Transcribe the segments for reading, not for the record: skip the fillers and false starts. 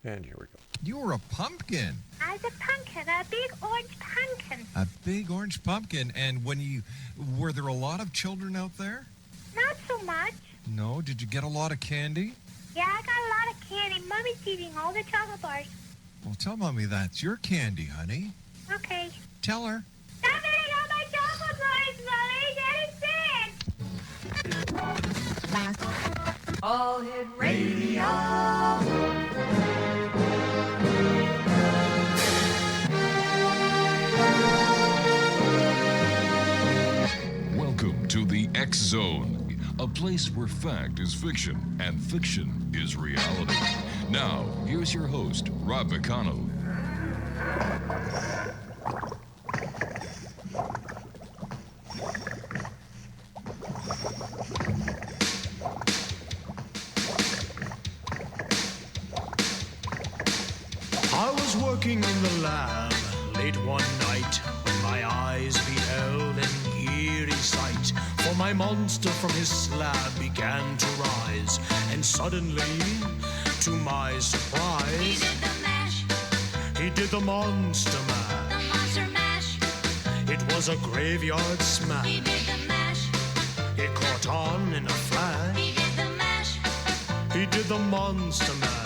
And here we go. You were a pumpkin. I was a pumpkin, a big orange pumpkin. A big orange pumpkin. And were there a lot of children out there? Not so much. No? Did you get a lot of candy? Yeah, I got a lot of candy. Mommy's eating all the chocolate bars. Well, tell Mommy that's your candy, honey. Okay. Tell her. Stop eating all my chocolate bars, Mommy. Daddy's sick. All Hit Radio. Welcome to the X Zone, a place where fact is fiction and fiction is reality. Now, here's your host, Rob McConnell. I was working in the lab late one night when my eyes beheld an eerie sight. For my monster from his slab began to rise, and suddenly, to my surprise, He did the mash, he did the monster mash. the monster mash. It was a graveyard smash. He did the mash, It caught on in a flash. he did the mash. He did the monster mash.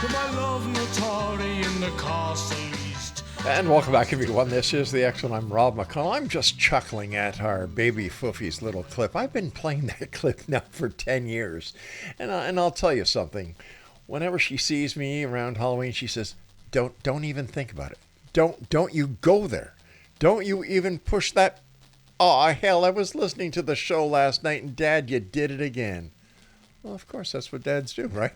With my love Notari in the castle east. And welcome back, everyone. This is the X Zone. I'm Rob McConnell. I'm just chuckling at our baby Foofy's little clip. I've been playing that clip now for 10 years. And I'll tell you something. Whenever she sees me around Halloween, she says, don't even think about it. Don't you go there. Don't you even push that. Oh, hell, I was listening to the show last night, and Dad, you did it again. Well, of course, that's what dads do, right?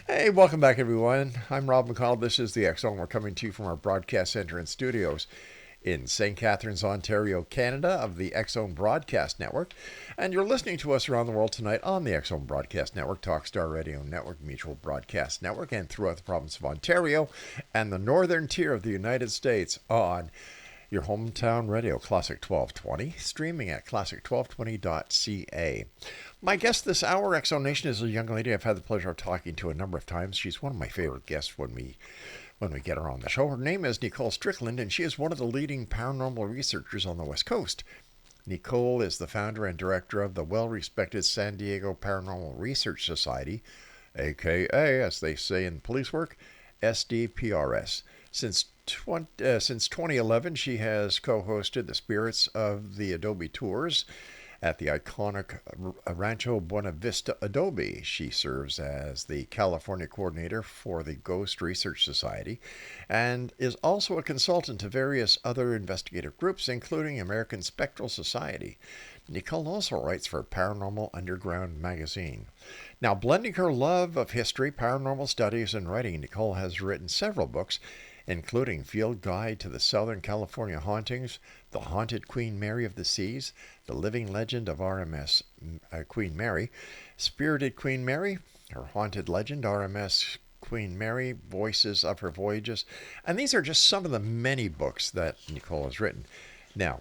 Hey, welcome back, everyone. I'm Rob McConnell. This is the X Zone. We're coming to you from our broadcast center and studios in St. Catharines, Ontario, Canada, of the X Zone Broadcast Network. And you're listening to us around the world tonight on the X Zone Broadcast Network, Talkstar Radio Network, Mutual Broadcast Network, and throughout the province of Ontario and the northern tier of the United States on your hometown radio, Classic 1220, streaming at classic1220.ca. My guest this hour, X Zone Nation, is a young lady I've had the pleasure of talking to a number of times. She's one of my favorite guests when we get her on the show. Her name is Nicole Strickland, and she is one of the leading paranormal researchers on the West Coast. Nicole is the founder and director of the well-respected San Diego Paranormal Research Society, aka, as they say in police work, SDPRS. Since 2011, she has co-hosted the Spirits of the Adobe Tours at the iconic Rancho Buena Vista Adobe. She serves as the California coordinator for the Ghost Research Society and is also a consultant to various other investigative groups, including American Spectral Society. Nicole also writes for Paranormal Underground magazine. Now, blending her love of history, paranormal studies, and writing, Nicole has written several books, including Field Guide to the Southern California Hauntings, The Haunted Queen Mary of the Seas, The Living Legend of RMS Queen Mary, Spirited Queen Mary, Her Haunted Legend, RMS Queen Mary, Voices of Her Voyages. And these are just some of the many books that Nicole has written. Now,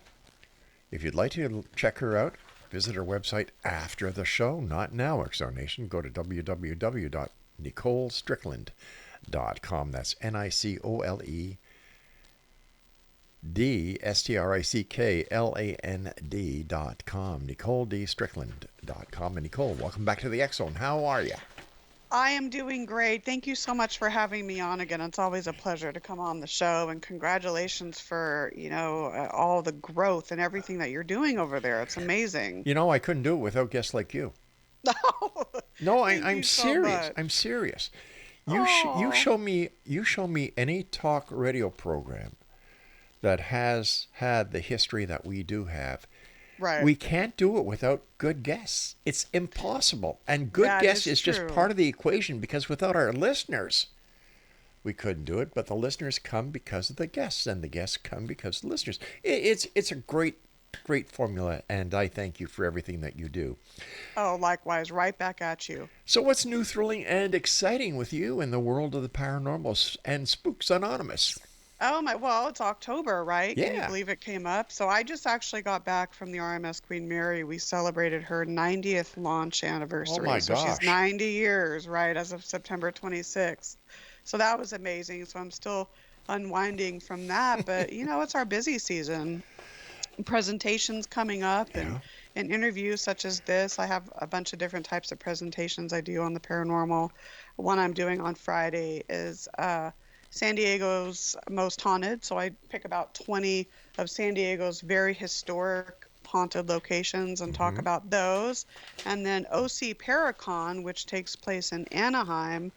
if you'd like to check her out, visit her website after the show, not now, X Zone Nation. Go to www.nicolestrickland.com. That's NicoleDStrickland.com. NicoleDStrickland.com. And Nicole, welcome back to the X Zone. How are you? I am doing great. Thank you so much for having me on again. It's always a pleasure to come on the show, and congratulations for, all the growth and everything that you're doing over there. It's amazing. You know, I couldn't do it without guests like you. No, I'm serious. I'm serious. You show me any talk radio program that has had the history that we do have. Right. We can't do it without good guests. It's impossible. And good guests is just true. part of the equation, because without our listeners, we couldn't do it. But the listeners come because of the guests, and the guests come because of the listeners. It's a great formula, and I thank you for everything that you do. Oh, likewise. Right back at you. So what's new, thrilling, and exciting with you in the world of the paranormal and Spooks Anonymous? Oh my, well, it's October, right? Can you Yeah. believe it came up? So I just actually got back from the RMS Queen Mary. We celebrated her 90th launch Oh my anniversary. So she's gosh. 90 years, right, as of September 26th. So that was amazing. So I'm still unwinding from that, but it's our busy season. Presentations coming up Yeah. and interviews such as this. I have a bunch of different types of presentations I do on the paranormal. One I'm doing on Friday is San Diego's most haunted. So I pick about 20 of San Diego's very historic haunted locations and talk Hmm. about those. And then OC Paracon, which takes place in Anaheim,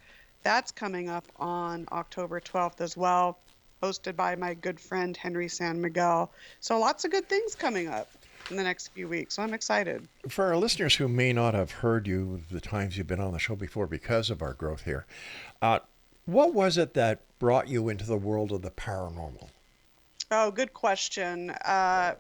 that's coming up on October 12th as well, hosted by my good friend Henry San Miguel. So lots of good things coming up in the next few weeks. So I'm excited. For our listeners who may not have heard you the times you've been on the show before because of our growth here, uh, what was it that brought you into the world of the paranormal? Oh, good question.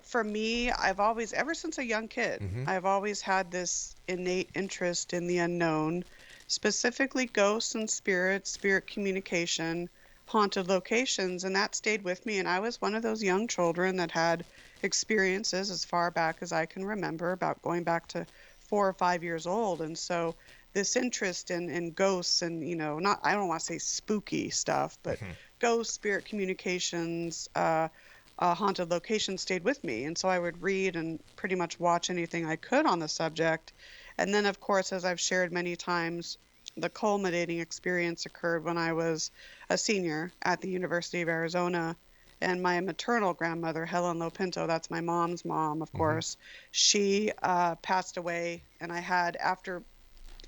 For me, I've always, ever since a young kid, Hmm. I've always had this innate interest in the unknown, specifically ghosts and spirits, spirit communication, haunted locations, and that stayed with me. And I was one of those young children that had experiences as far back as I can remember, about going back to 4 or 5 years old. And so this interest in ghosts and, not, I don't want to say spooky stuff, but ghost spirit communications, haunted location stayed with me. And so I would read and pretty much watch anything I could on the subject. And then, of course, as I've shared many times, the culminating experience occurred when I was a senior at the University of Arizona. And my maternal grandmother, Helen Lopinto, that's my mom's mom, of Hmm. course, she passed away. And after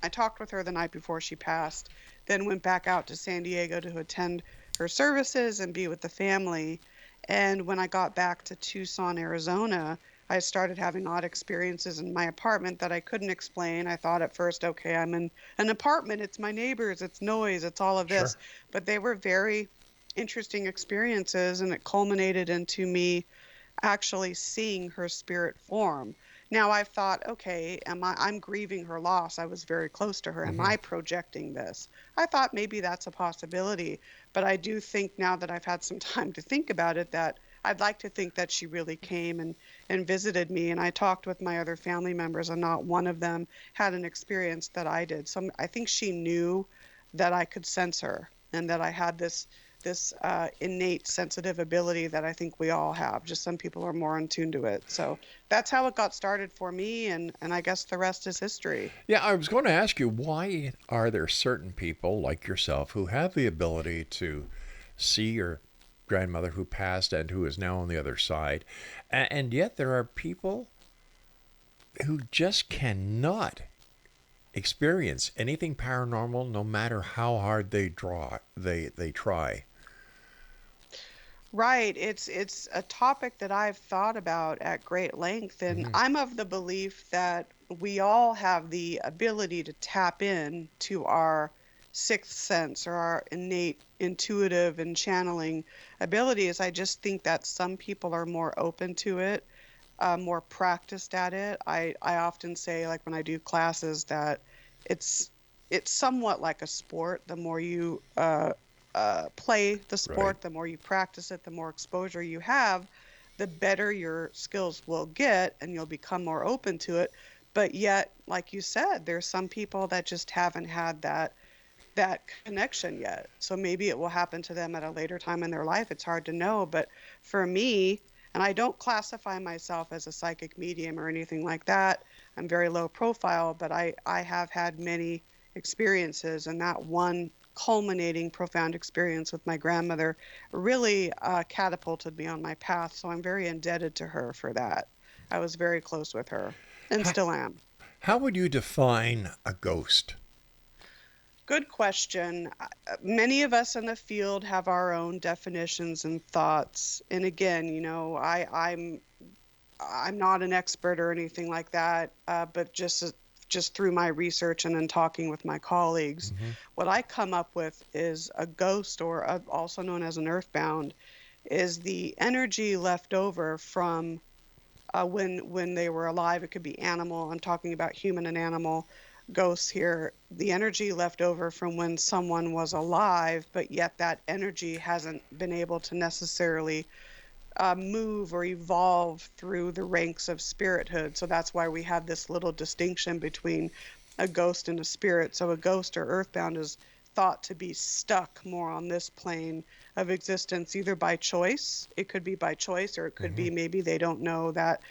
I talked with her the night before she passed, then went back out to San Diego to attend her services and be with the family. And when I got back to Tucson, Arizona, I started having odd experiences in my apartment that I couldn't explain. I thought at first, okay, I'm in an apartment, it's my neighbors, it's noise, it's all of Sure. this. But they were very interesting experiences, and it culminated into me actually seeing her spirit form. Now I've thought, okay, I'm grieving her loss. I was very close to her. Am Hmm. I projecting this? I thought maybe that's a possibility, but I do think now that I've had some time to think about it that I'd like to think that she really came and visited me. And I talked with my other family members, and not one of them had an experience that I did. So I think she knew that I could sense her and that I had this innate sensitive ability that I think we all have. Just some people are more in tune to it. So that's how it got started for me, and I guess the rest is history. Yeah, I was going to ask you, why are there certain people like yourself who have the ability to see your grandmother who passed and who is now on the other side, and yet there are people who just cannot experience anything paranormal no matter how hard they try. Right. It's a topic that I've thought about at great length, and Hmm. I'm of the belief that we all have the ability to tap in to our sixth sense or our innate intuitive and channeling abilities. I just think that some people are more open to it, more practiced at it. I often say, like when I do classes, that it's it's somewhat like a sport. The more you play the Right. sport, the more you practice it, the more exposure you have, the better your skills will get, and you'll become more open to it. But yet, like you said, there's some people that just haven't had that connection yet. So maybe it will happen to them at a later time in their life. It's hard to know. But for me, and I don't classify myself as a psychic medium or anything like that. I'm very low profile, but I have had many experiences, and that one culminating profound experience with my grandmother really catapulted me on my path. So I'm very indebted to her for that. I was very close with her and How, still am. how would you define a ghost? Good question. Many of us in the field have our own definitions and thoughts. And again, I'm not an expert or anything like that, but just through my research and in talking with my colleagues, Hmm. what I come up with is a ghost, or also known as an earthbound, is the energy left over from when they were alive. It could be animal. I'm talking about human and animal. ghosts here, the energy left over from when someone was alive, but yet that energy hasn't been able to necessarily move or evolve through the ranks of spirithood. So that's why we have this little distinction between a ghost and a spirit. So a ghost or earthbound is thought to be stuck more on this plane of existence, either by choice. It could be by choice, or it could be maybe they don't know that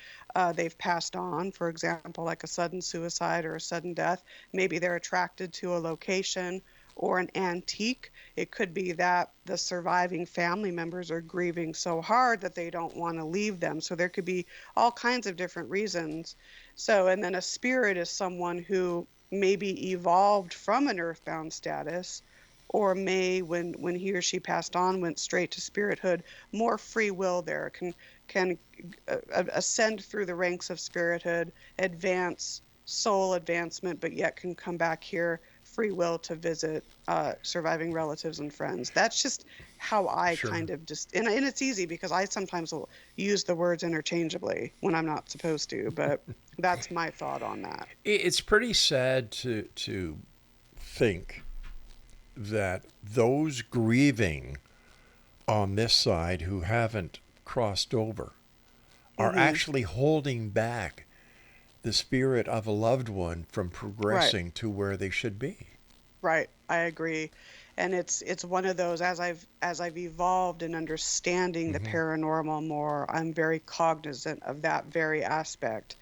they've passed on, for example, like a sudden suicide or a sudden death. Maybe they're attracted to a location or an antique. It could be that the surviving family members are grieving so hard that they don't want to leave them. So there could be all kinds of different reasons. So, and then a spirit is someone who maybe evolved from an earthbound status, or may, when he or she passed on, went straight to spirithood. More free will there, can ascend through the ranks of spirithood, advance soul advancement, but yet can come back here free will to visit surviving relatives and friends. That's just how I kind of just, and it's easy because I sometimes will use the words interchangeably when I'm not supposed to, but that's my thought on that. It's pretty sad to think that those grieving on this side who haven't crossed over are actually holding back the spirit of a loved one from progressing to where they should be. Right, I agree. And it's one of those, as I've evolved in understanding the paranormal more, I'm very cognizant of that very aspect.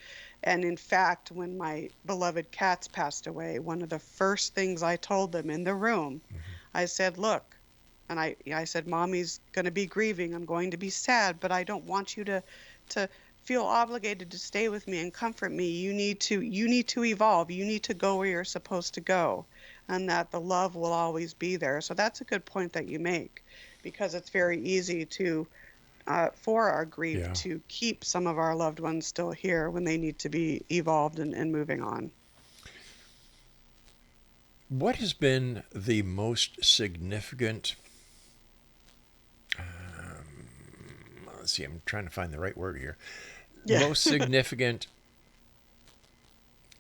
And in fact, when my beloved cats passed away, one of the first things I told them in the room, I said, look, and I said, Mommy's going to be grieving. I'm going to be sad, but I don't want you to feel obligated to stay with me and comfort me. You need to evolve. You need to go where you're supposed to go, and that the love will always be there. So that's a good point that you make, because it's very easy to for our grief to keep some of our loved ones still here when they need to be evolved and moving on. What has been the most significant, let's see, I'm trying to find the right word here, most significant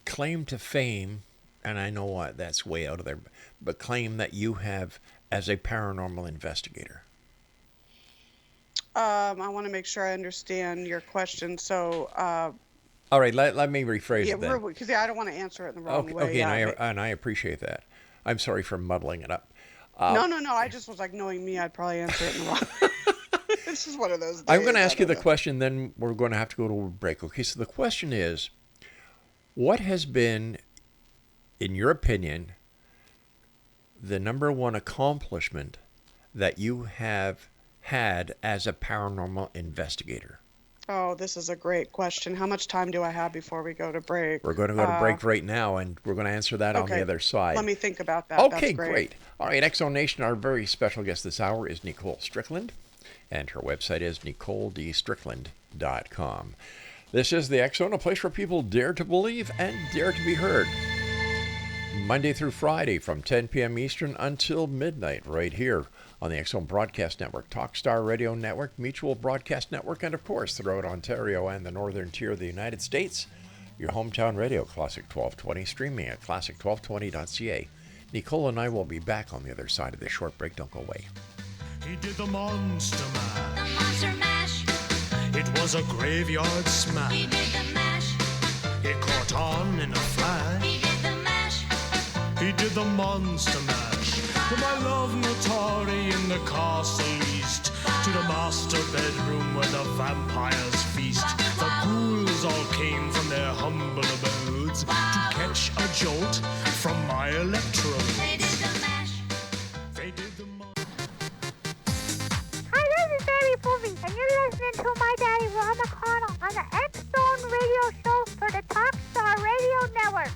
claim to fame, and I know what, that's way out of there, but claim that you have as a paranormal investigator? I want to make sure I understand your question. So, all right, let me rephrase it then. Because I don't want to answer it in the wrong way. Okay, and I appreciate that. I'm sorry for muddling it up. No. I just was like, knowing me, I'd probably answer it in the wrong. It's just one of those days. I'm going to ask you the question, then we're going to have to go to a break. Okay, so the question is, what has been, in your opinion, the number one accomplishment that you have had as a paranormal investigator? Oh, this is a great question. How much time do I have before we go to break? We're going to go to break right now, and we're going to answer that on the other side. Let me think about that. Okay, That's great. All right, X-Zone Nation, our very special guest this hour is Nicole Strickland, and her website is NicoleDStrickland.com. This is the X-Zone, a place where people dare to believe and dare to be heard. Monday through Friday from 10 p.m. Eastern until midnight, right here on the X-Zone Broadcast Network, Talkstar Radio Network, Mutual Broadcast Network, and of course throughout Ontario and the northern tier of the United States, your hometown radio, Classic 1220, streaming at classic1220.ca. Nicole and I will be back on the other side of this short break. Don't go away. He did the monster mash. The monster mash. It was a graveyard smash. He did the mash. It caught on in a flash. He did the mash. He did the monster mash. To my love Notari in the castle east, to the master bedroom where the vampires feast. The ghouls all came from their humble abodes to catch a jolt from my electrodes. They did the mash. They did the Hi, this is Barry Booby, and you're listening to my daddy, Rob McConnell, on the X-Zone radio show for the Talkstar Radio Network.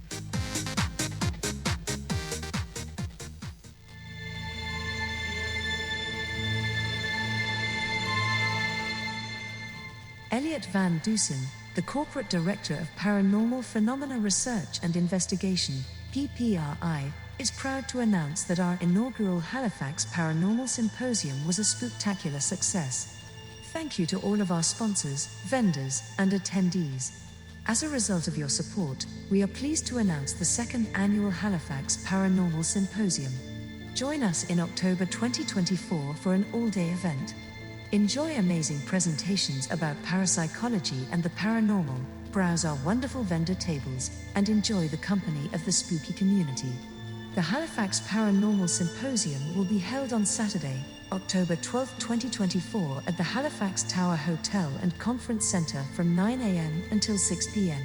Elliot Van Dusen, the Corporate Director of Paranormal Phenomena Research and Investigation, PPRI, is proud to announce that our inaugural Halifax Paranormal Symposium was a spectacular success. Thank you to all of our sponsors, vendors, and attendees. As a result of your support, we are pleased to announce the second annual Halifax Paranormal Symposium. Join us in October 2024 for an all-day event. Enjoy amazing presentations about parapsychology and the paranormal, browse our wonderful vendor tables, and enjoy the company of the spooky community. The Halifax Paranormal Symposium will be held on Saturday, October 12, 2024 at the Halifax Tower Hotel and Conference Centre from 9 a.m. until 6 p.m.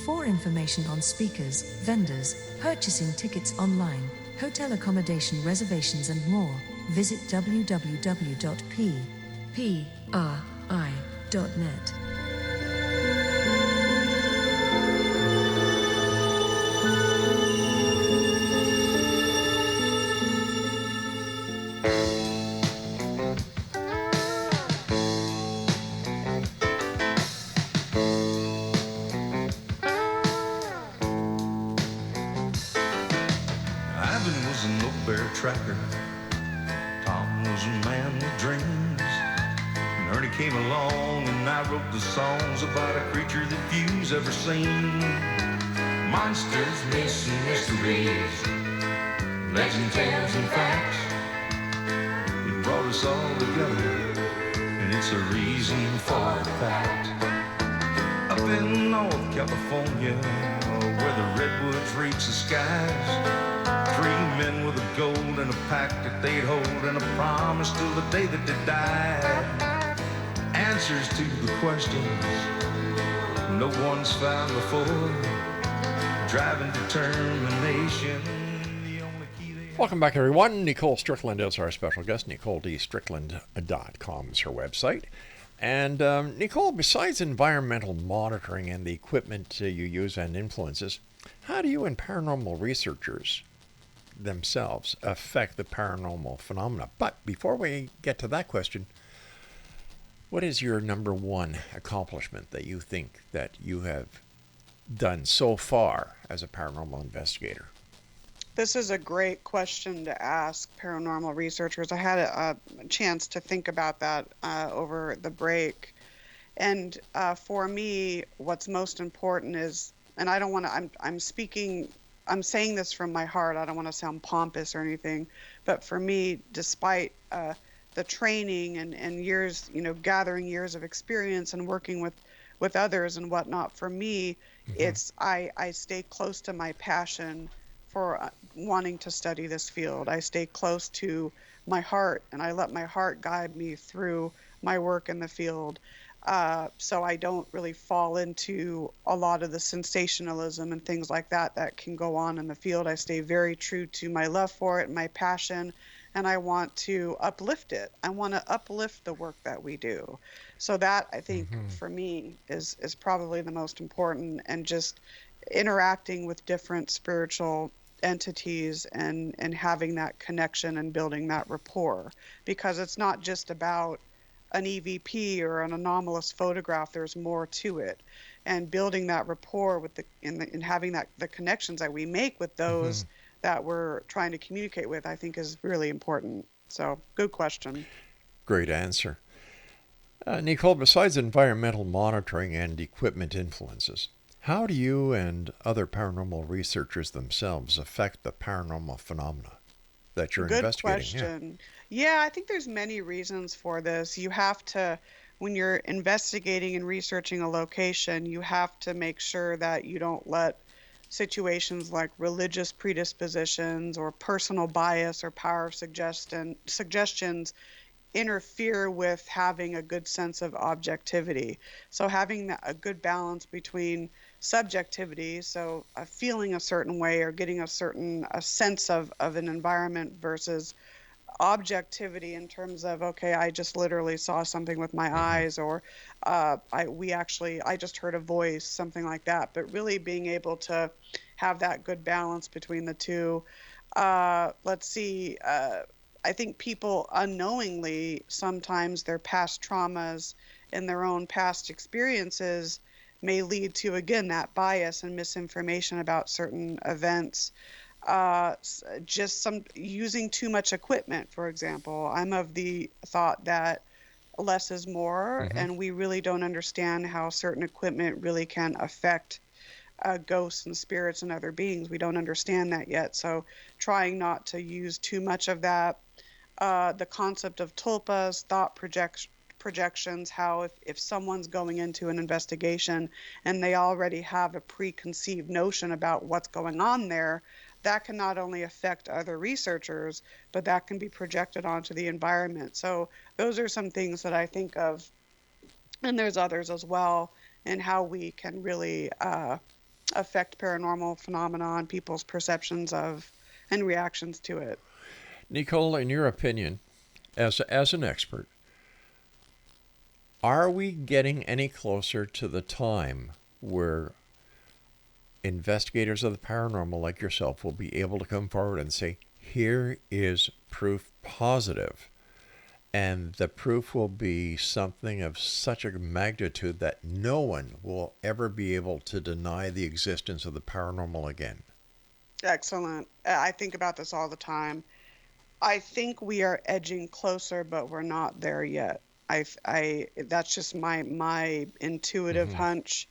For information on speakers, vendors, purchasing tickets online, hotel accommodation reservations and more, visit www.ppri.net. Ivan was an old bear tracker. Tom was a man with dreams. And Ernie came along and I wrote the songs about a creature that few's ever seen. Monsters, myths, and mysteries, legend tales and facts. It brought us all together, and it's a reason for the fact. Up in North California, where the redwoods reach the skies, 3 men with a goal and a pact that they'd hold, and a promise till the day that they died. Answers to the questions no one's found before. Driving determination, the only key they have. Welcome back, everyone. Nicole Strickland is our special guest. NicoleDStrickland.com is her website. And Nicole, besides environmental monitoring and the equipment you use and influences, how do you and paranormal researchers themselves affect the paranormal phenomena? But before we get to that question, what is your number one accomplishment that you think that you have done so far as a paranormal investigator? This is a great question to ask paranormal researchers. I had a chance to think about that over the break. And for me, what's most important is, and I don't want to, I'm saying this from my heart. I don't want to sound pompous or anything, but for me, despite the training and years, gathering years of experience and working with others and whatnot, for me, it's I stay close to my passion for wanting to study this field. I stay close to my heart, and I let my heart guide me through my work in the field. So I don't really fall into a lot of the sensationalism and things like that can go on in the field. I stay very true to my love for it and my passion, and I want to uplift it. I want to uplift the work that we do. So that, I think, for me, is probably the most important, and just interacting with different spiritual entities and having that connection and building that rapport, because it's not just about an EVP or an anomalous photograph. There's more to it, and building that rapport with and having the connections that we make with those that we're trying to communicate with, I think is really important. So good question. Great answer. Nicole, besides environmental monitoring and equipment influences, how do you and other paranormal researchers themselves affect the paranormal phenomena that you're Good investigating? question. Yeah, I think there's many reasons for this. You have to, when you're investigating and researching a location, you have to make sure that you don't let situations like religious predispositions or personal bias or power of suggestions interfere with having a good sense of objectivity. So having a good balance between subjectivity, so feeling a certain way or getting a sense of an environment, versus objectivity in terms of, okay, I just literally saw something with my eyes, or I just heard a voice, something like that. But really being able to have that good balance between the two. Let's see. I think people unknowingly, sometimes their past traumas and their own past experiences may lead to, again, that bias and misinformation about certain events. Just using too much equipment, for example. I'm of the thought that less is more, Mm-hmm. and we really don't understand how certain equipment really can affect ghosts and spirits and other beings. We don't understand that yet. So trying not to use too much of that. The concept of tulpas, projections, how if someone's going into an investigation and they already have a preconceived notion about what's going on there, that can not only affect other researchers, but that can be projected onto the environment. So those are some things that I think of, and there's others as well, and how we can really affect paranormal phenomena and people's perceptions of and reactions to it. Nicole, in your opinion, as an expert, are we getting any closer to the time where investigators of the paranormal like yourself will be able to come forward and say, here is proof positive? And the proof will be something of such a magnitude that no one will ever be able to deny the existence of the paranormal again. Excellent. I think about this all the time. I think we are edging closer, but we're not there yet. That's just my intuitive Mm-hmm. hunch.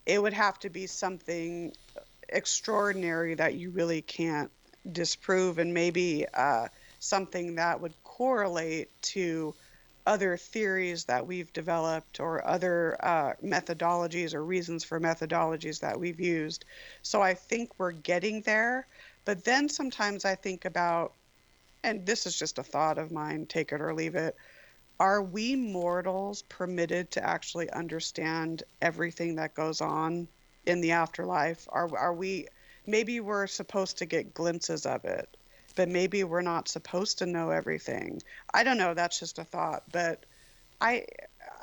It would have to be something extraordinary that you really can't disprove, and maybe something that would correlate to other theories that we've developed or other methodologies or reasons for methodologies that we've used. So I think we're getting there. But then sometimes I think about, and this is just a thought of mine, take it or leave it. Are we mortals permitted to actually understand everything that goes on in the afterlife? Are we, maybe we're supposed to get glimpses of it, but maybe we're not supposed to know everything. I don't know, that's just a thought, but I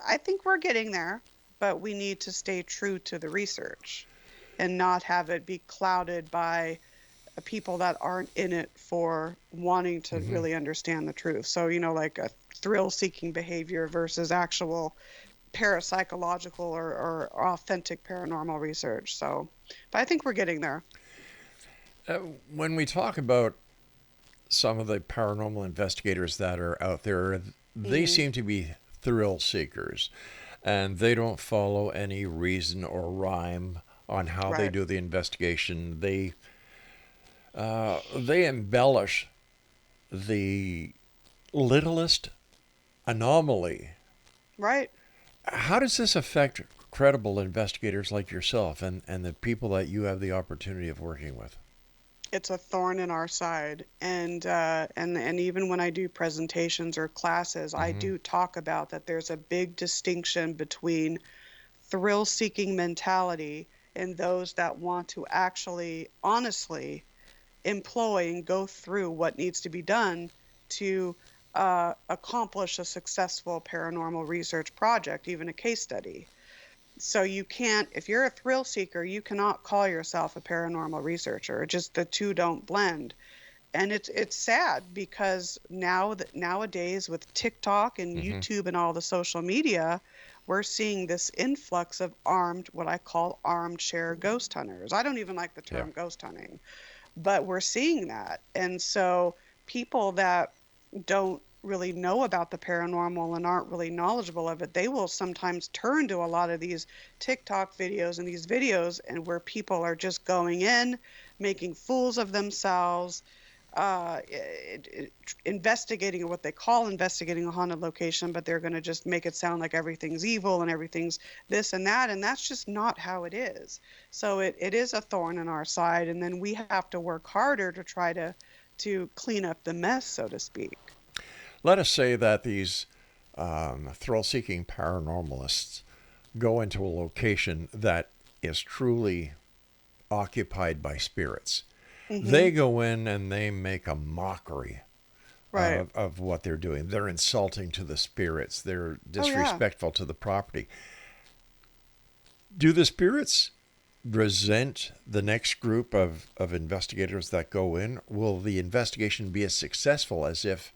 I think we're getting there, but we need to stay true to the research and not have it be clouded by people that aren't in it for wanting to Mm-hmm. really understand the truth. So, like a thrill seeking behavior versus actual parapsychological or authentic paranormal research. So, but I think we're getting there. Uh, when we talk about some of the paranormal investigators that are out there, they Hmm. seem to be thrill seekers, and they don't follow any reason or rhyme on how they Right. do the investigation. They embellish the littlest anomaly. Right. How does this affect credible investigators like yourself and the people that you have the opportunity of working with? It's a thorn in our side, and even when I do presentations or classes, I Mm-hmm. do talk about that there's a big distinction between thrill seeking mentality and those that want to actually honestly employ and go through what needs to be done to accomplish a successful paranormal research project, even a case study. So you can't, if you're a thrill seeker, you cannot call yourself a paranormal researcher. It just, the two don't blend. And it's sad because nowadays with TikTok and Mm-hmm. YouTube and all the social media, we're seeing this influx of armed, what I call armchair ghost hunters. I don't even like the Yeah. term ghost hunting, but we're seeing that. And so people that don't really know about the paranormal and aren't really knowledgeable of it, they will sometimes turn to a lot of these TikTok videos and these videos and where people are just going in, making fools of themselves, investigating what they call investigating a haunted location, but they're going to just make it sound like everything's evil and everything's this and that. And that's just not how it is. So it is a thorn in our side. And then we have to work harder to try to clean up the mess, so to speak. Let us say that these thrill seeking paranormalists go into a location that is truly occupied by spirits. Hmm. They go in and they make a mockery Right. of what they're doing. They're insulting to the spirits, they're Oh, yeah. disrespectful to the property. Do the spirits resent the next group of investigators that go in? Will the investigation be as successful as if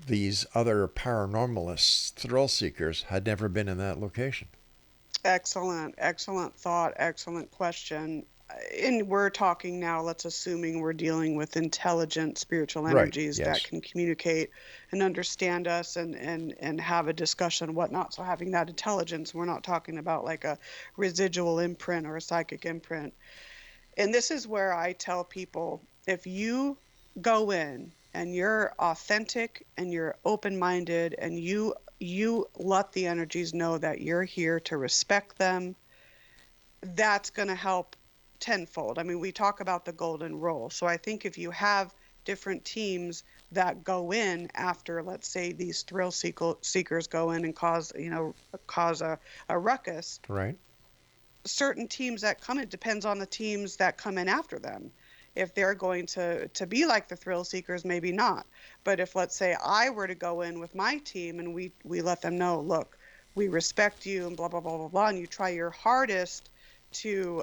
these other paranormalists, thrill seekers, had never been in that location? Excellent, excellent thought, excellent question. and we're talking now, let's assuming we're dealing with intelligent spiritual Right. energies Yes. that can communicate and understand us and have a discussion and whatnot. So having that intelligence, we're not talking about like a residual imprint or a psychic imprint. And this is where I tell people, if you go in and you're authentic and you're open-minded and you let the energies know that you're here to respect them, that's going to help tenfold. I mean, we talk about the golden rule. So I think if you have different teams that go in after, let's say, these seekers go in and cause a ruckus, Right. certain teams that come in, depends on the teams that come in after them. If they're going to be like the thrill seekers, maybe not. But if, let's say, I were to go in with my team and we let them know, look, we respect you and blah, blah, blah, blah, blah, and you try your hardest to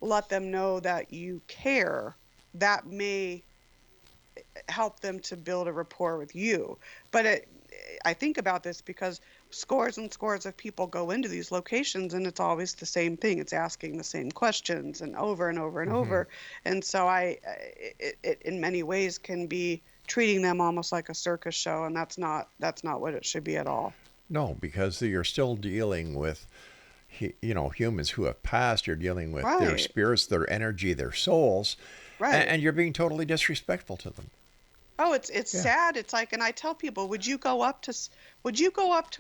let them know that you care, that may help them to build a rapport with you. But I think about this because scores and scores of people go into these locations and it's always the same thing. It's asking the same questions and over and over and over. And so it in many ways can be treating them almost like a circus show, and that's not what it should be at all. No, because you're still dealing with, humans who have passed. You're dealing with their Right. spirits, their energy, their souls, Right. and you're being totally disrespectful to them. Oh, it's Yeah. sad. It's like, and I tell people, would you go up to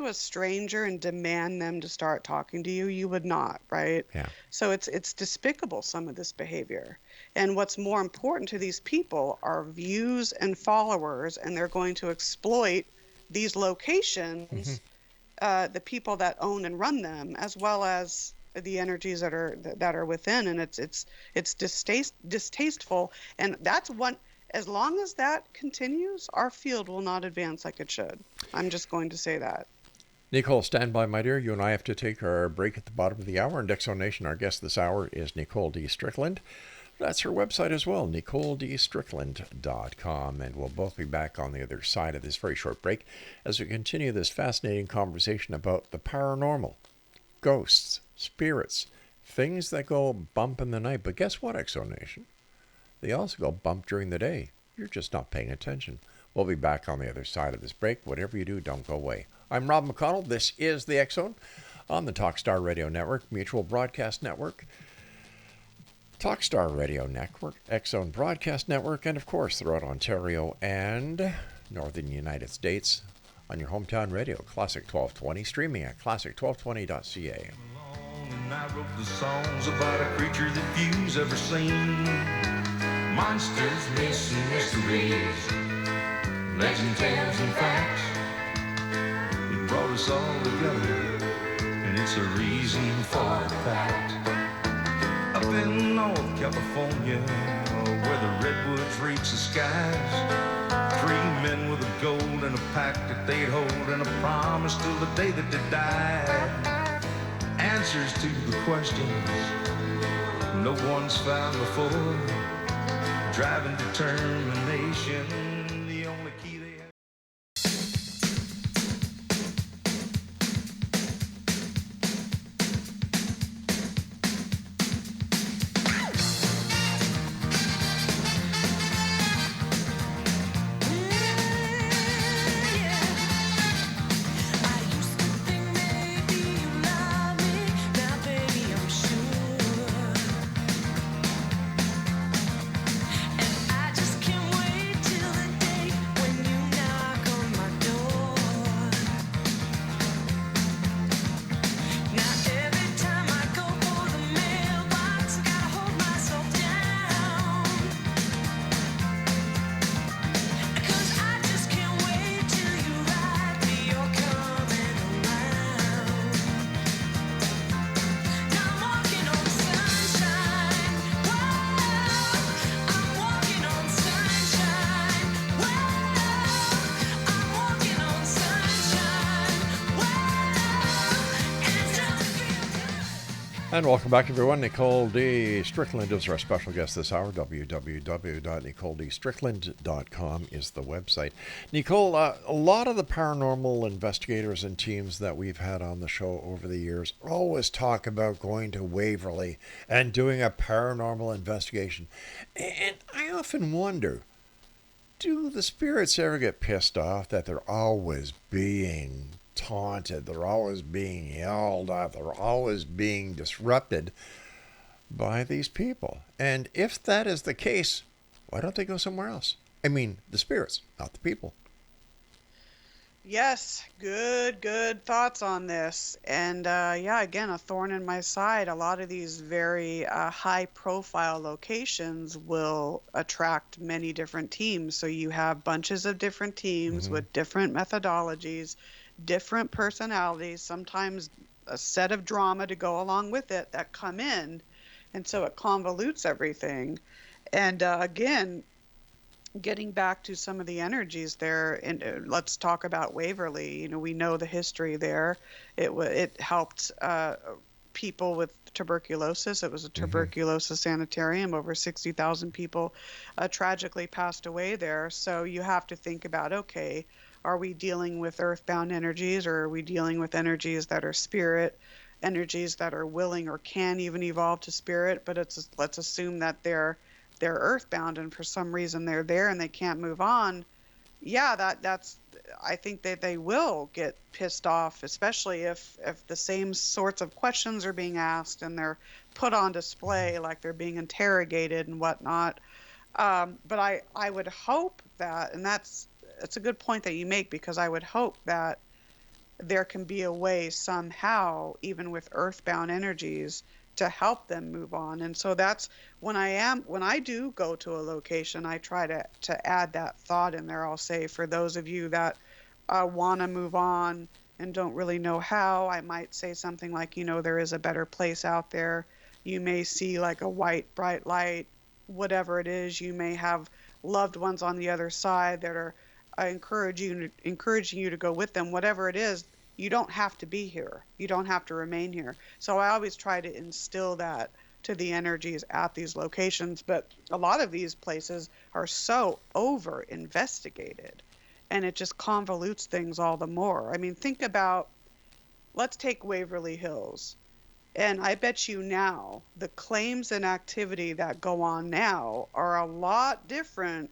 a stranger and demand them to start talking to you? You would not, right? Yeah. So it's despicable, some of this behavior. And what's more important to these people are views and followers, and they're going to exploit these locations, the people that own and run them, as well as the energies that are within, and it's distasteful, and that's one. As long as that continues, our field will not advance like it should. I'm just going to say that. Nicole, stand by, my dear. You and I have to take our break at the bottom of the hour. And Exo Nation, our guest this hour is Nicole D. Strickland. That's her website as well, NicoleDStrickland.com. And we'll both be back on the other side of this very short break as we continue this fascinating conversation about the paranormal, ghosts, spirits, things that go bump in the night. But guess what, Exo Nation? They also go bump during the day. You're just not paying attention. We'll be back on the other side of this break. Whatever you do, don't go away. I'm Rob McConnell. This is the X-Zone on the Talkstar Radio Network, Mutual Broadcast Network, Talkstar Radio Network, X-Zone Broadcast Network, and of course throughout Ontario and Northern United States on your hometown radio, Classic 1220, streaming at classic1220.ca. And I wrote the songs about a creature that few's ever seen. Monsters, myths, and mysteries, legend, tales, and facts. It brought us all together, and it's a reason for that. Up in North California, where the redwoods reach the skies, 3 men with a goal and a pact that they'd hold, and a promise till the day that they died. Answers to the questions no one's found before. Driving determination, the only key they have. I just can't wait till And welcome back, everyone. Nicole D. Strickland is our special guest this hour. www.nicoledstrickland.com is the website. Nicole, a lot of the paranormal investigators and teams that we've had on the show over the years always talk about going to Waverly and doing a paranormal investigation. And I often wonder, do the spirits ever get pissed off that they're always being taunted, they're always being yelled at, they're always being disrupted by these people? And if that is the case, why don't they go somewhere else? I mean, the spirits, not the people. Yes, good thoughts on this. And yeah, again, a thorn in my side. A lot of these very high profile locations will attract many different teams. So you have bunches of different teams with different methodologies, different personalities, sometimes a set of drama to go along with it that come in. And so it convolutes everything. And again, getting back to some of the energies there, and let's talk about Waverly. You know, we know the history there. It helped people with tuberculosis. It was a tuberculosis sanitarium. Over 60,000 people tragically passed away there. So you have to think about, okay, are we dealing with earthbound energies, or are we dealing with energies that are spirit, energies that are willing or can even evolve to spirit? But let's assume that they're earthbound, and for some reason they're there and they can't move on. Yeah, that's I think that they will get pissed off, especially if the same sorts of questions are being asked and they're put on display, like they're being interrogated and whatnot. But I would hope that, and it's a good point that you make, because I would hope that there can be a way somehow, even with earthbound energies, to help them move on. And so that's when I do go to a location, I try to add that thought in there. I'll say, for those of you that want to move on and don't really know how, I might say something like, there is a better place out there. You may see like a white bright light, whatever it is. You may have loved ones on the other side that are encouraging you to go with them. Whatever it is, you don't have to be here. You don't have to remain here. So I always try to instill that to the energies at these locations. But a lot of these places are so over investigated, and it just convolutes things all the more. I mean, think about, let's take Waverly Hills. And I bet you now the claims and activity that go on now are a lot different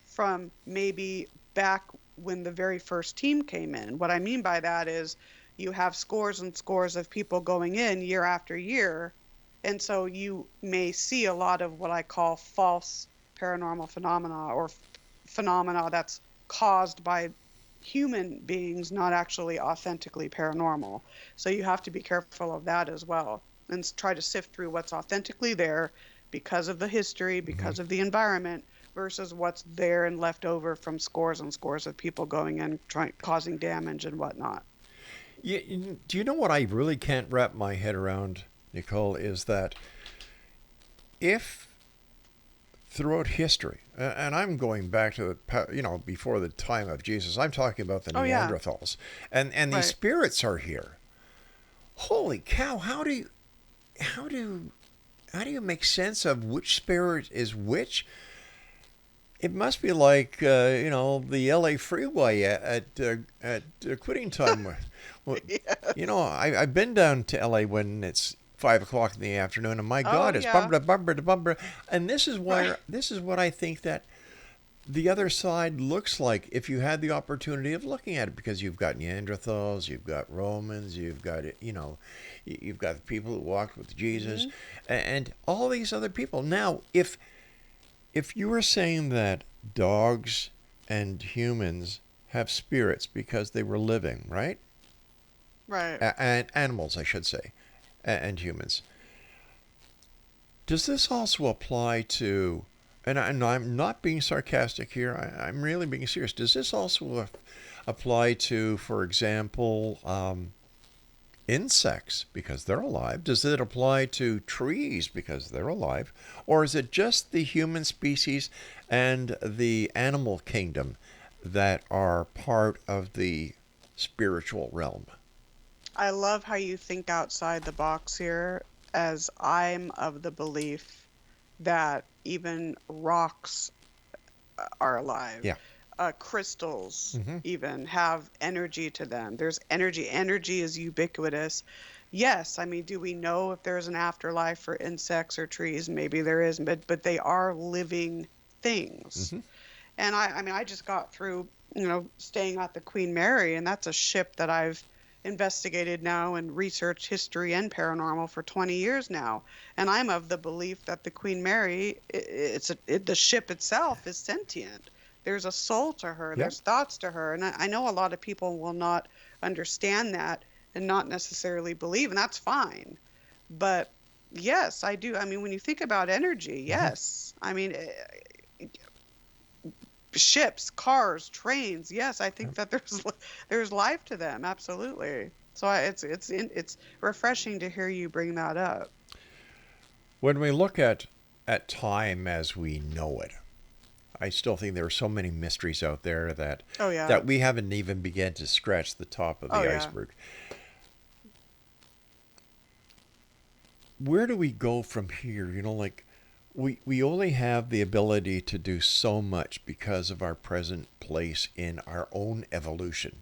from maybe back when the very first team came in. What I mean by that is you have scores and scores of people going in year after year. And so you may see a lot of what I call false paranormal phenomena, or phenomena that's caused by human beings, not actually authentically paranormal. So you have to be careful of that as well, and try to sift through what's authentically there because of the history, because of the environment, versus what's there and left over from scores and scores of people going in, causing damage and whatnot. Do you know what I really can't wrap my head around, Nicole, is that if throughout history, and I'm going back to before the time of Jesus, I'm talking about the Neanderthals, and these Right. spirits are here. Holy cow! How do you make sense of which spirit is which? It must be like the LA freeway at quitting time. Well, I've been down to LA when it's 5 o'clock in the afternoon, and my God, it's bumper to bumper to bumper. And this is what I think that the other side looks like if you had the opportunity of looking at it, because you've got Neanderthals, you've got Romans, you've got you've got the people who walked with Jesus, and all these other people. Now, if you were saying that dogs and humans have spirits because they were living, right? Right. And animals, I should say, and humans. Does this also apply to, and I'm not being sarcastic here, I'm really being serious. Does this also apply to, for example, insects because they're alive? Does it apply to trees because they're alive? Or is it just the human species and the animal kingdom that are part of the spiritual realm? I love how you think outside the box here. as I'm of the belief that even rocks are alive. Yeah. Crystals Hmm. even have energy to them. There's energy. Energy is ubiquitous. Yes, I mean, do we know if there's an afterlife for insects or trees? Maybe there is, but they are living things. Hmm. And I mean, I just got through, staying at the Queen Mary, and that's a ship that I've investigated now and researched history and paranormal for 20 years now. And I'm of the belief that the Queen Mary, the ship itself is sentient. There's a soul to her. Yeah. There's thoughts to her. And I know a lot of people will not understand that and not necessarily believe, and that's fine. But yes, I do. I mean, when you think about energy, Hmm. yes. I mean, ships, cars, trains. Yes, I think that there's life to them. Absolutely. So it's refreshing to hear you bring that up. When we look at time as we know it, I still think there are so many mysteries out there Oh yeah. that we haven't even begun to scratch the top of Oh the yeah. iceberg. Where do we go from here? Like we only have the ability to do so much because of our present place in our own evolution.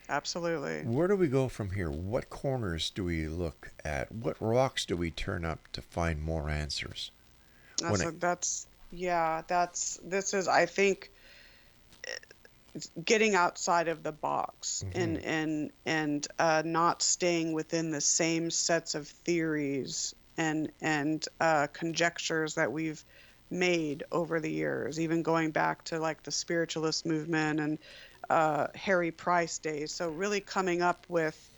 Absolutely. Where do we go from here? What corners do we look at? What rocks do we turn up to find more answers? When it, This is, I think, getting outside of the box Mhm. and not staying within the same sets of theories and conjectures that we've made over the years, even going back to like the spiritualist movement and Harry Price days. So really coming up with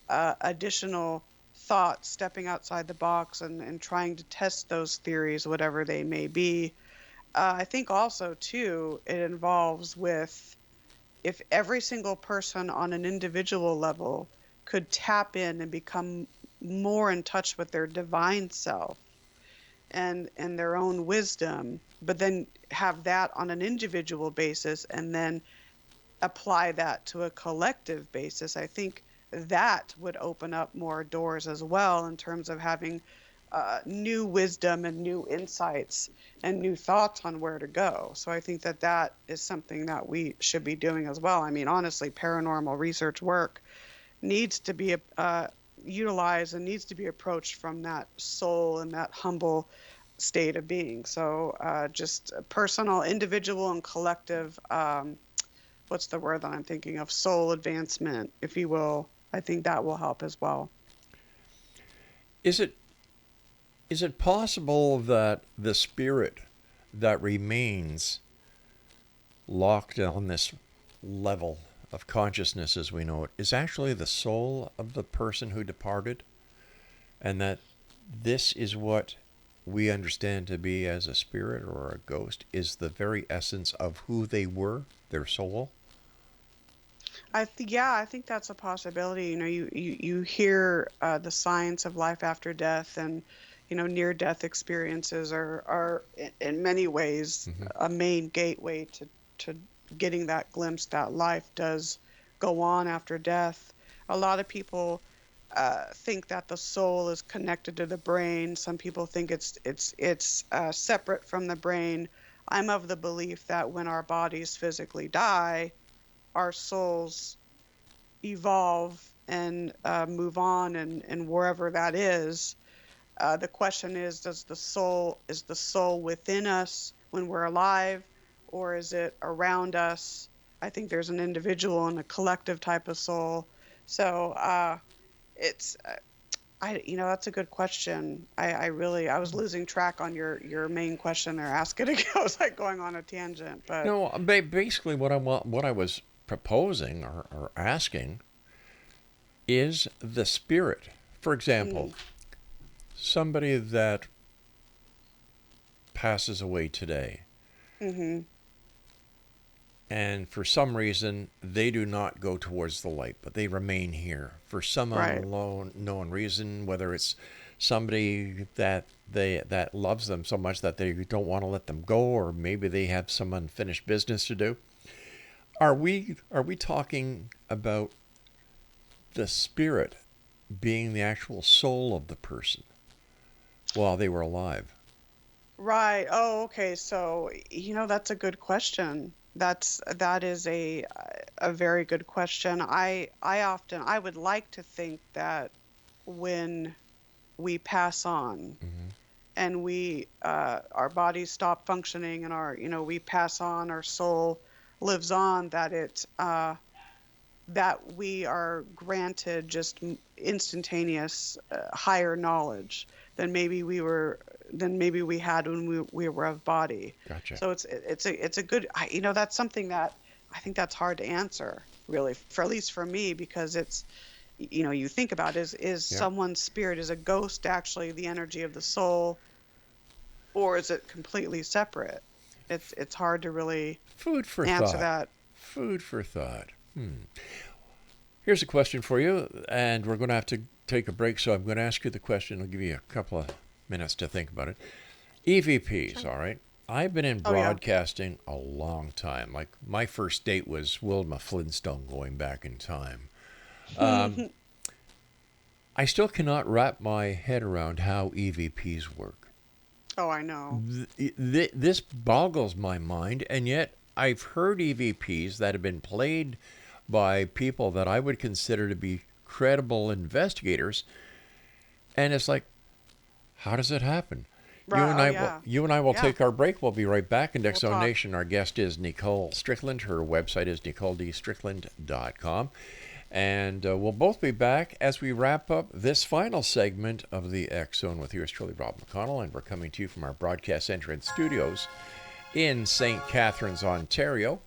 additional thoughts, stepping outside the box and trying to test those theories, whatever they may be. I think also too it involves with, if every single person on an individual level could tap in and become more in touch with their divine self and their own wisdom, but then have that on an individual basis and then apply that to a collective basis, I think that would open up more doors as well in terms of having new wisdom and new insights and new thoughts on where to go. So I think that that is something that we should be doing as well. I mean, honestly, paranormal research work needs to be utilized and needs to be approached from that soul and that humble state of being. So just personal, individual, and collective. What's the word that I'm thinking of? Soul advancement, if you will. I think that will help as well. is it possible that the spirit that remains locked on this level of consciousness as we know it is actually the soul of the person who departed, and that this is what we understand to be as a spirit or a ghost is the very essence of who they were, their soul? I think that's a possibility. You hear the science of life after death, and near death experiences are in many ways Hmm. a main gateway to getting that glimpse that life does go on after death. A lot of people think that the soul is connected to the brain. Some people think it's separate from the brain. I'm of the belief that when our bodies physically die, our souls evolve and move on and wherever that is. The question is, is the soul within us when we're alive, or is it around us? I think there's an individual and a collective type of soul. So it's that's a good question. I was losing track on your main question there. Ask it again. I was like going on a tangent, but No, basically what I was proposing or asking is the spirit. For example, mm, somebody that passes away today, mm-hmm, and for some reason they do not go towards the light, but they remain here for some right. unknown reason, whether it's somebody that loves them so much that they don't want to let them go, or maybe they have some unfinished business to do. Are we talking about the spirit being the actual soul of the person? while they were alive? Right. Oh, okay. So, that's a good question. That is a very good question. I would like to think that when we pass on Hmm. and our bodies stop functioning and we pass on, our soul lives on, that we are granted just instantaneous higher knowledge than maybe we had when we were of body. Gotcha. So it's a good, that's something that I think that's hard to answer, really, for at least for me, because you think about, is Yeah. someone's spirit, is a ghost actually the energy of the soul, or is it completely separate? It's hard to really Food for answer thought. that. Food for thought. Here's a question for you, and we're going to have to take a break, so I'm going to ask you the question. I'll give you a couple of minutes to think about it. EVPs, all right? I've been in Oh yeah. broadcasting a long time. Like, my first date was Wilma Flintstone going back in time. I still cannot wrap my head around how EVPs work. Oh, I know. This boggles my mind, and yet I've heard EVPs that have been played by people that I would consider to be credible investigators, and it's like, how does it happen? Right. Oh yeah. You and I will Yeah. take our break. We'll be right back in We'll Exo talk. Nation. Our guest is Nicole Strickland. Her website is NicoleDStrickland.com. And we'll both be back as we wrap up this final segment of the X Zone with yours truly, Rob McConnell. And we're coming to you from our broadcast center and studios in St. Catharines, Ontario.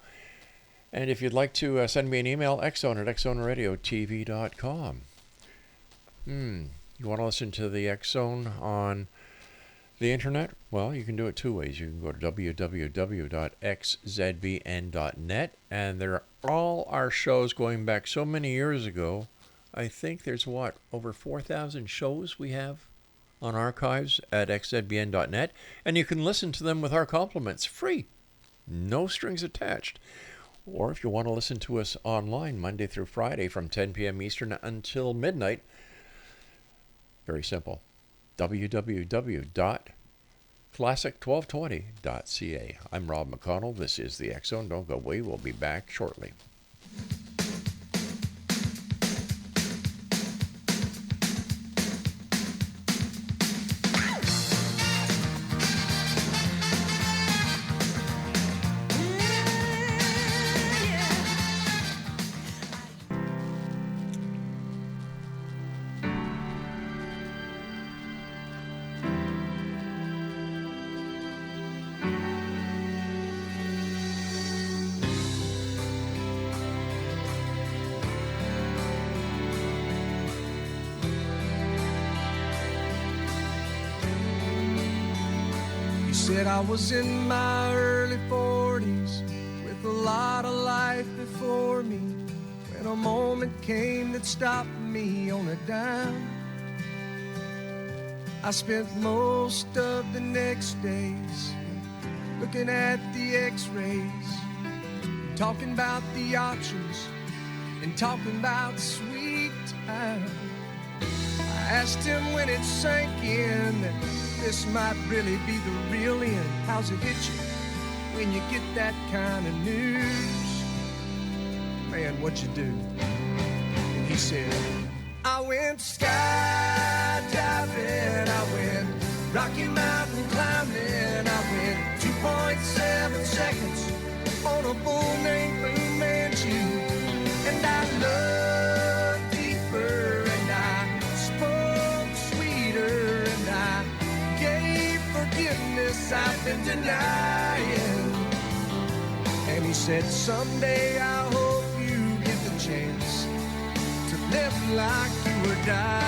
And if you'd like to send me an email, xzone@xzoneradiotv.com. You want to listen to the X Zone on the internet? Well, you can do it two ways. You can go to www.xzbn.net, and there are all our shows going back so many years ago. I think there's over 4,000 shows we have on archives at xzbn.net, and you can listen to them with our compliments free, no strings attached. Or if you want to listen to us online Monday through Friday from 10 p.m. Eastern until midnight, very simple. www.classic1220.ca. I'm Rob McConnell. This is the X Zone. Don't go away. We'll be back shortly. He said I was in my early 40s with a lot of life before me, when a moment came that stopped me on a dime. I spent most of the next days looking at the x-rays, talking about the options and talking about the sweet time. I asked him when it sank in that this might really be the real end. How's it hit you when you get that kind of news? Man, what'd you do? And he said, I went skydiving, I went Rocky Mountain climbing, I went 2.7 seconds on a bull named Blue Manchu, and I loved deeper, and I spoke sweeter, and I gave forgiveness I've been denying. And he said, someday I hope you get the chance to live like you were dying.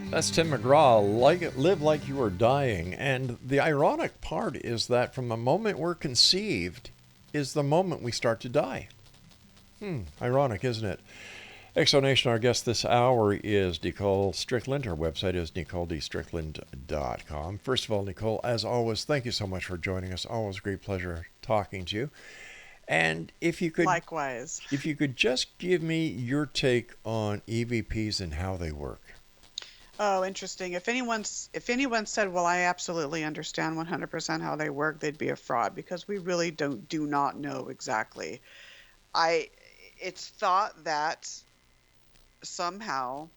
That's Tim McGraw, Live Like You Were Dying. And the ironic part is that from the moment we're conceived is the moment we start to die. Ironic, isn't it? Exonation, our guest this hour is Nicole Strickland. Her website is NicoleDStrickland.com. First of all, Nicole, as always, thank you so much for joining us. Always a great pleasure talking to you. And if you could Likewise. just give me your take on EVPs and how they work. Oh, interesting. If anyone said, "Well, I absolutely understand 100% how they work," they'd be a fraud because we really do not know exactly. I It's thought that somehow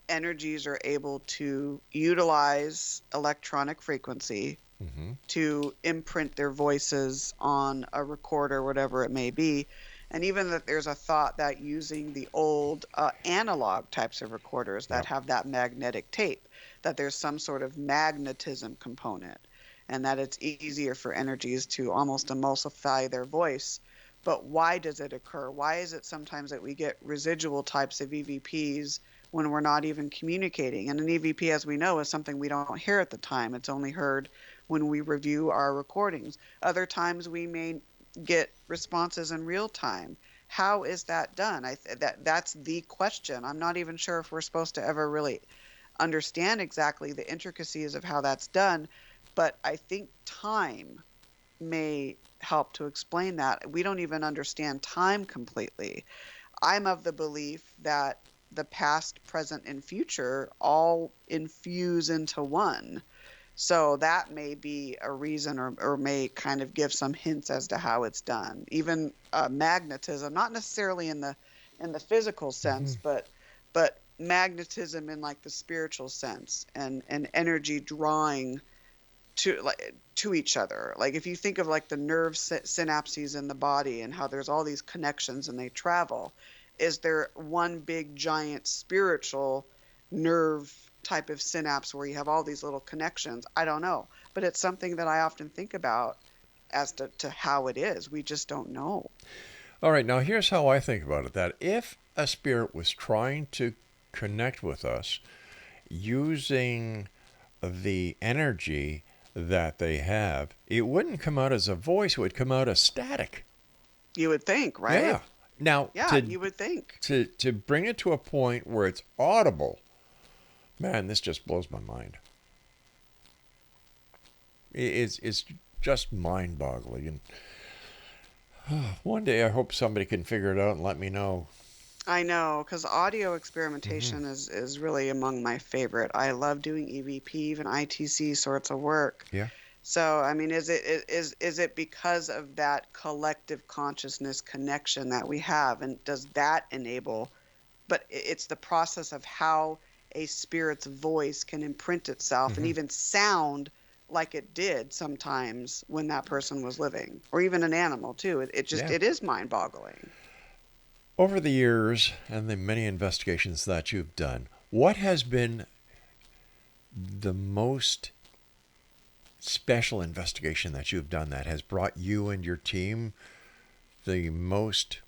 energies are able to utilize electronic frequency Hmm. to imprint their voices on a recorder, whatever it may be. And even that there's a thought that using the old analog types of recorders that Yep. have that magnetic tape, that there's some sort of magnetism component, and that it's easier for energies to almost emulsify their voice. But why does it occur? Why is it sometimes that we get residual types of EVPs when we're not even communicating? And an EVP, as we know, is something we don't hear at the time. It's only heard when we review our recordings. Other times we may get responses in real time. How is that done? That's the question. I'm not even sure if we're supposed to ever really understand exactly the intricacies of how that's done, but I think time may help to explain that. We don't even understand time completely. I'm of the belief that the past, present, and future all infuse into one. So that may be a reason, or may kind of give some hints as to how it's done. Even magnetism, not necessarily in the physical Hmm. sense, but magnetism in like the spiritual sense, and energy drawing to each other. Like if you think of like the nerve synapses in the body and how there's all these connections and they travel, is there one big giant spiritual nerve type of synapse where you have all these little connections? I don't know, but it's something that I often think about as to how it is. We just don't know. All right, now here's how I think about it: that if a spirit was trying to connect with us using the energy that they have, it wouldn't come out as a voice, it would come out as static. You would think, right? Yeah. Now, Yeah, you would think. to bring it to a point where it's audible, man, this just blows my mind. It's just mind-boggling. And one day I hope somebody can figure it out and let me know. I know, because audio Hmm. experimentation is really among my favorite. I love doing EVP, even ITC sorts of work. Yeah. So, I mean, is it because of that collective consciousness connection that we have, and does that enable? But it's the process of how a spirit's voice can imprint itself and Hmm. even sound like it did sometimes when that person was living, or even an animal too. Yeah. It is mind-boggling. Over the years and the many investigations that you've done, what has been the most special investigation that you've done that has brought you and your team the most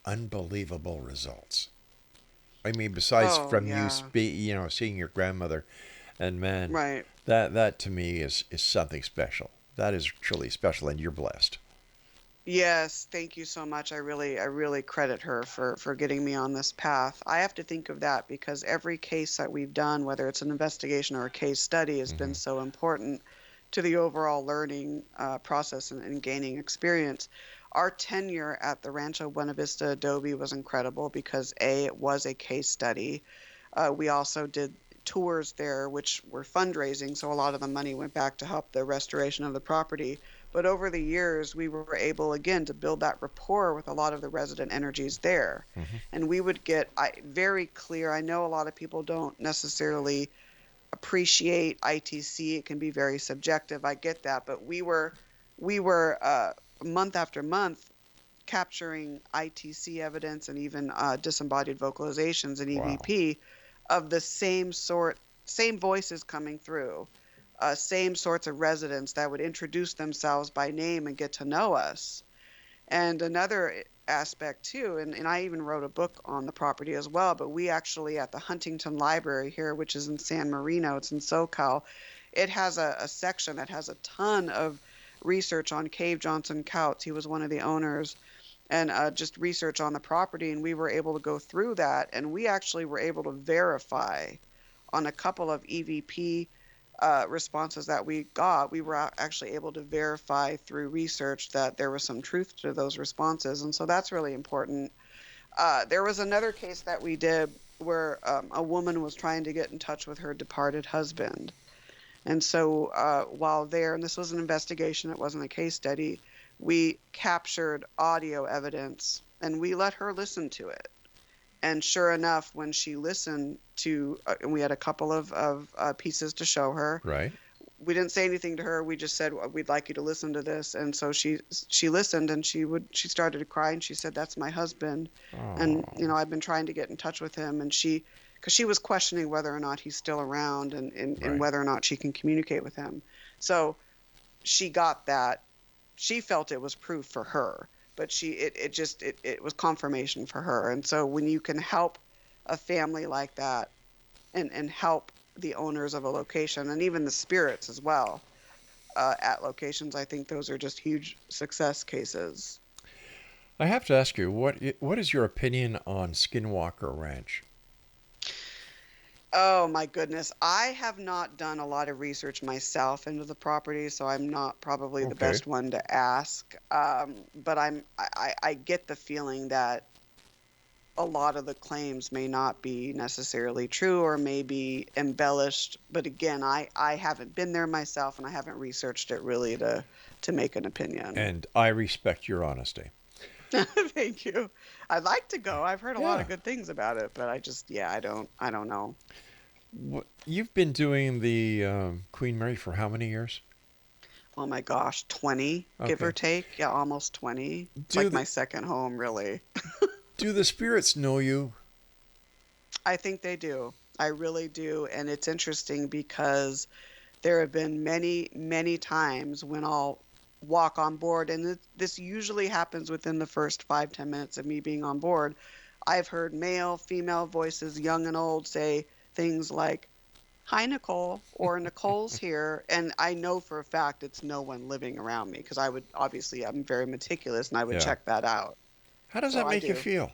unbelievable results? I mean, besides Oh from you yeah, seeing your grandmother, and man, right. that to me is something special. That is truly special, and you're blessed. Yes, thank you so much. I really credit her for getting me on this path. I have to think of that because every case that we've done, whether it's an investigation or a case study, has been Hmm. so important to the overall learning process and gaining experience. Our tenure at the Rancho Buena Vista Adobe was incredible because A, it was a case study. We also did tours there, which were fundraising, so a lot of the money went back to help the restoration of the property. But over the years, we were able again to build that rapport with a lot of the resident energies there. Hmm. And we would get very clear. I know a lot of people don't necessarily appreciate ITC. It can be very subjective. I get that. But we were month after month capturing ITC evidence and even disembodied vocalizations and Wow. EVP of the same sort, same voices coming through, same sorts of residents that would introduce themselves by name and get to know us. And another aspect too, and I even wrote a book on the property as well, but we actually at the Huntington Library here, which is in San Marino, it's in SoCal, it has a section that has a ton of research on Cave Johnson Couts. He was one of the owners, and just research on the property. And we were able to go through that. And we actually were able to verify on a couple of EVP responses that we got. We were actually able to verify through research that there was some truth to those responses. And so that's really important. There was another case that we did. where a woman was trying to get in touch with her departed husband. And so while there, and this was an investigation, it wasn't a case study, we captured audio evidence and we let her listen to it. And sure enough, when she listened to, and we had a couple of pieces to show her. Right. We didn't say anything to her. We just said, we'd like you to listen to this. And so she listened, and she started to cry, and she said, that's my husband. And, I've been trying to get in touch with him. And because she was questioning whether or not he's still around and whether or not she can communicate with him. So she got that. She felt it was proof for her, but it was confirmation for her. And so when you can help a family like that and help the owners of a location and even the spirits as well at locations, I think those are just huge success cases. I have to ask you, what is your opinion on Skinwalker Ranch? Oh my goodness. I have not done a lot of research myself into the property, so I'm not probably the best one to ask. But I get the feeling that a lot of the claims may not be necessarily true or may be embellished. But again, I haven't been there myself, and I haven't researched it really to make an opinion. And I respect your honesty. Thank you. I'd like to go. I've heard a lot of good things about it, but I don't know. You've been doing the Queen Mary for how many years? Oh my gosh, 20, give or take. Yeah, almost 20. It's like my second home, really. Do the spirits know you? I think they do. I really do. And it's interesting because there have been many, many times when I'll walk on board, and this usually happens within the first 5-10 minutes of me being on board. I've heard male, female voices, young and old, say things like, "Hi, Nicole," or "Nicole's here," and I know for a fact it's no one living around me, because I'm very meticulous, and I would check that out. How does that make you feel?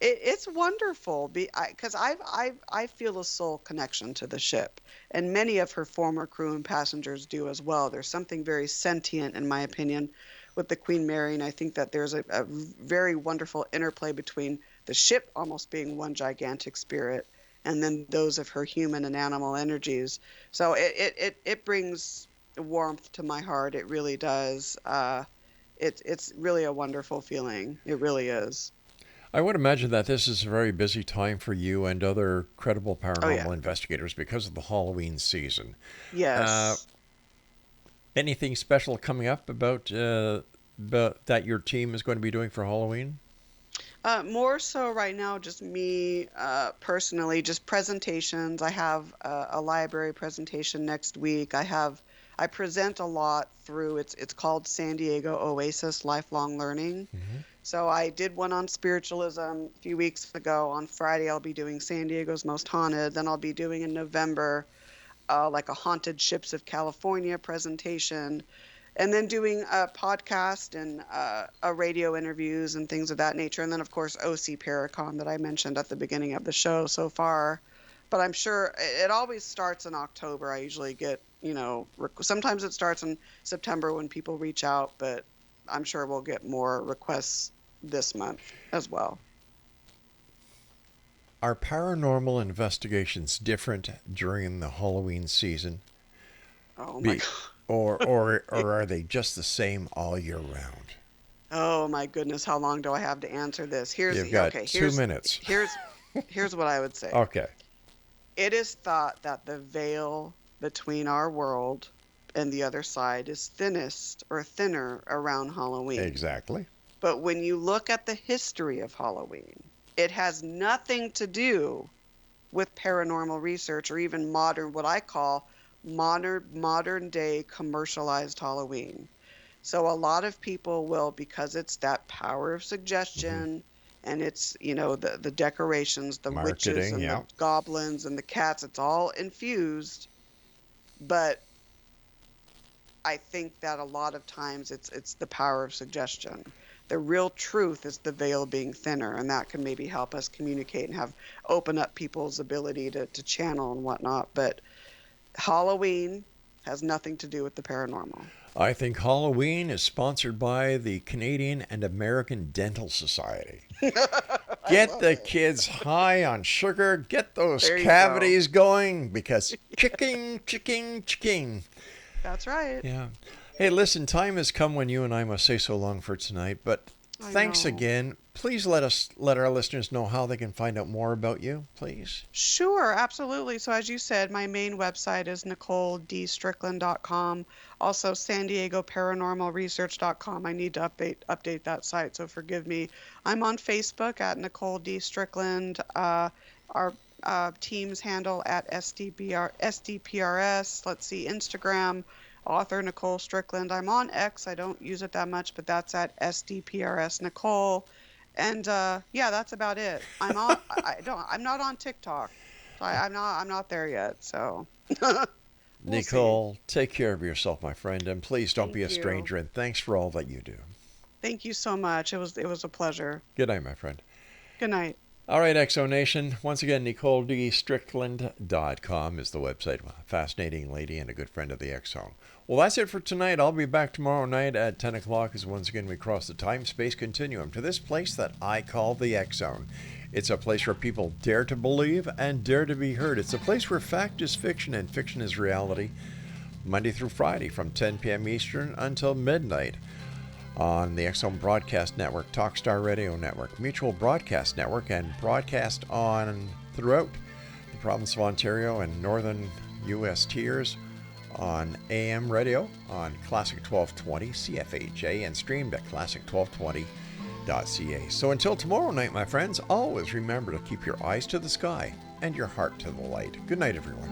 It's wonderful because I feel a soul connection to the ship, and many of her former crew and passengers do as well. There's something very sentient, in my opinion, with the Queen Mary, and I think that there's a very wonderful interplay between the ship almost being one gigantic spirit and then those of her human and animal energies. So it brings warmth to my heart. It really does. It's really a wonderful feeling. It really is. I would imagine that this is a very busy time for you and other credible paranormal investigators because of the Halloween season. Yes. Anything special coming up about that your team is going to be doing for Halloween? More so right now, just me personally, just presentations. I have a library presentation next week. I present a lot through, it's called San Diego Oasis Lifelong Learning. Mm-hmm. So I did one on spiritualism a few weeks ago. On Friday, I'll be doing San Diego's Most Haunted. Then I'll be doing in November like a Haunted Ships of California presentation. And then doing a podcast and a radio interviews and things of that nature. And then, of course, OC Paracon that I mentioned at the beginning of the show so far. But I'm sure it always starts in October. I usually get, sometimes it starts in September when people reach out, but I'm sure we'll get more requests this month as well. Are paranormal investigations different during the Halloween season? Oh my God. Or are they just the same all year round? Oh my goodness, how long do I have to answer this? You've got 2 minutes. Here's what I would say. Okay. It is thought that the veil between our world and the other side is thinnest or thinner around Halloween. Exactly. But when you look at the history of Halloween, it has nothing to do with paranormal research or even what I call modern day commercialized Halloween. So a lot of people will, because it's that power of suggestion, and it's, the decorations, the marketing, witches and the goblins and the cats, it's all infused. But I think that a lot of times it's the power of suggestion. The real truth is the veil being thinner, and that can maybe help us communicate and open up people's ability to channel and whatnot. But Halloween has nothing to do with the paranormal. I think Halloween is sponsored by the Canadian and American Dental Society. Get the kids high on sugar, get those There you cavities going, because chicking. That's right. Yeah. Hey, listen, time has come when you and I must say so long for tonight, but thanks know. again. Please let our listeners know how they can find out more about you, please. Sure, absolutely. So as you said, my main website is NicoleDStrickland.com. Also, San Diego ParanormalResearch.com. I need to update that site, so forgive me. I'm on Facebook at Nicole D. Strickland. Our team's handle at SDPRS. Let's see, Instagram, author Nicole Strickland. I'm on X. I don't use it that much, but that's at SDPRS Nicole. And yeah, that's about it. I'm not on TikTok. So I'm not there yet. So Nicole, take care of yourself, my friend, and please don't Thank be a you. stranger. And thanks for all that you do. Thank you so much. It was a pleasure. Good night, my friend. Good night. All right, Exo Nation. Once again, NicoleDStrickland.com is the website. Fascinating lady and a good friend of the X Zone. Well, that's it for tonight. I'll be back tomorrow night at 10 o'clock as once again we cross the time-space continuum to this place that I call the X Zone. It's a place where people dare to believe and dare to be heard. It's a place where fact is fiction and fiction is reality. Monday through Friday from 10 p.m. Eastern until midnight. On the X Zone Broadcast Network, Talkstar Radio Network, Mutual Broadcast Network, and broadcast on throughout the province of Ontario and northern U.S. tiers on AM radio on Classic 1220 CFHA and streamed at classic1220.ca. So until tomorrow night, my friends, always remember to keep your eyes to the sky and your heart to the light. Good night, everyone.